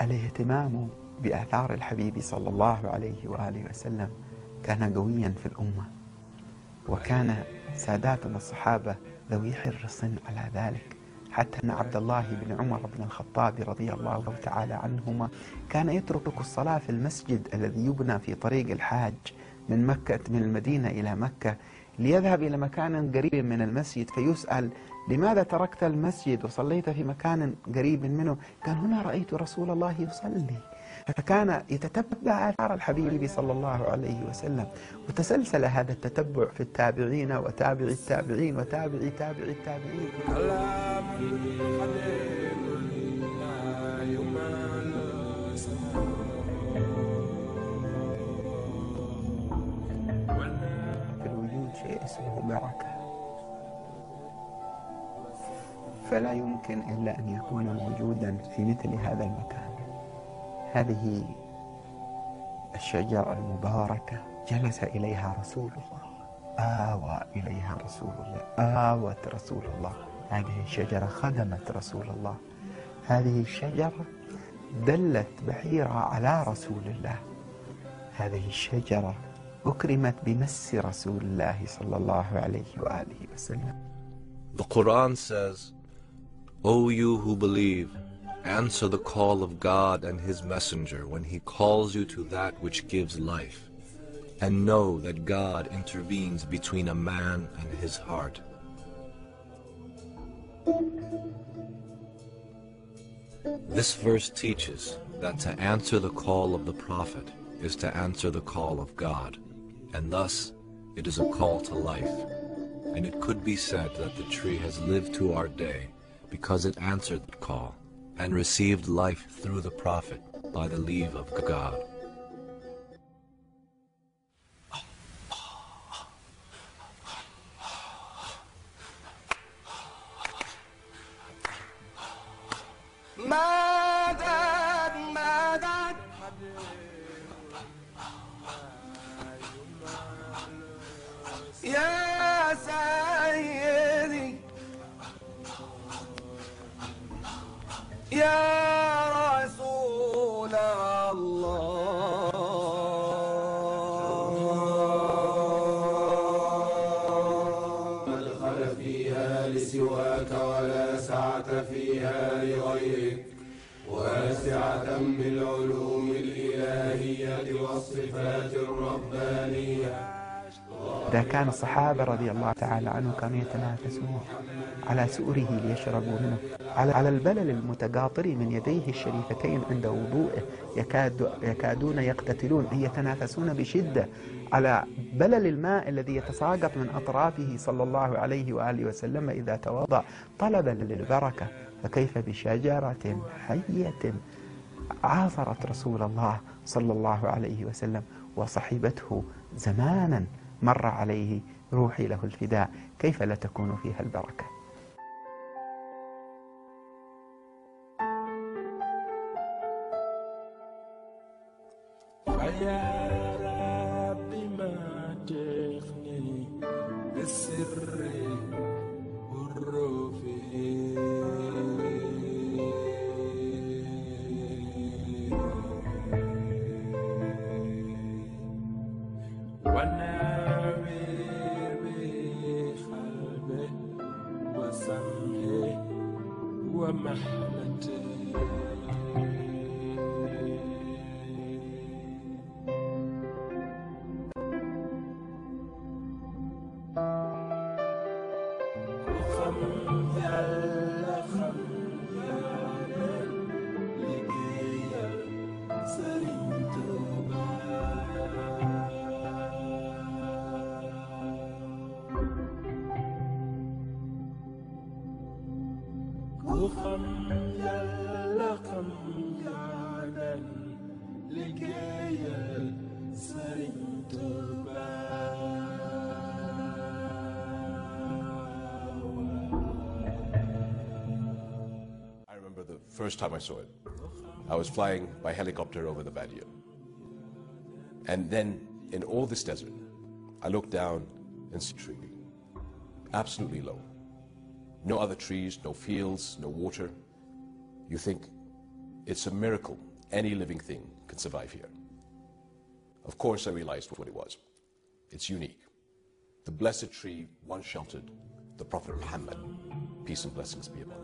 الاهتمام بآثار الحبيب صلى الله عليه وآله وسلم كان قويا في الأمة، وكان ساداتنا الصحابة ذوي حرص على ذلك، حتى أن عبد الله بن عمر بن الخطاب رضي الله تعالى عنهما كان يترك الصلاة في المسجد الذي يبنى في طريق الحاج من المدينة إلى مكة، ليذهب إلى مكان قريب من المسجد فيسأل: لماذا تركت المسجد وصليت في مكان قريب منه؟ قال: هنا رأيت رسول الله يصلي. فكان يتتبع آثار الحبيب صلى الله عليه وسلم، وتسلسل هذا التتبع في التابعين وتابع التابعين وتابع تابع التابعين. في الوجود شيء اسمه بركة، فلا يمكن إلا أن يكون موجودا في مثل هذا المكان. هذه الشجرة المباركة جلس إليها رسول الله، آوى إليها رسول الله، آوت رسول الله. هذه الشجرة خدمت رسول الله، هذه الشجرة دلت بحيرة على رسول الله، هذه الشجرة أكرمت بمس رسول الله صلى الله عليه وآله وسلم. The Quran says, O you who believe, answer the call of God and His Messenger when He calls you to that which gives life, and know that God intervenes between a man and his heart. This verse teaches that to answer the call of the Prophet is to answer the call of God, and thus it is a call to life, and it could be said that the tree has lived to our day because it answered the call and received life through the Prophet by the leave of God. يا سيدي يا رسول الله، مدخل فيها لسواك ولا سعة فيها لغيرك، واسعة بالعلوم الإلهية والصفات الربانية. إذا كان الصحابة رضي الله تعالى عنهم كانوا يتنافسون على سؤره ليشربوا منه، على البلل المتقاطر من يديه الشريفتين عند وضوئه، يكادون يقتتلون، أي يتنافسون بشدة على بلل الماء الذي يتساقط من أطرافه صلى الله عليه وآله وسلم إذا توضأ طلبا للبركة، فكيف بشجرة حية عاصرت رسول الله صلى الله عليه وسلم وصحبته زمانا مر عليه، روحي له الفداء، كيف لا تكون فيها البركة؟ يا ربي ما تخني بالسر والرفيق، First time I saw it, I was flying by helicopter over the Badia. And then in all this desert, I looked down and see a tree, absolutely low. No other trees, no fields, no water. You think it's a miracle any living thing can survive here. Of course, I realized what it was. It's unique. The blessed tree once sheltered the Prophet Muhammad, peace and blessings be upon him.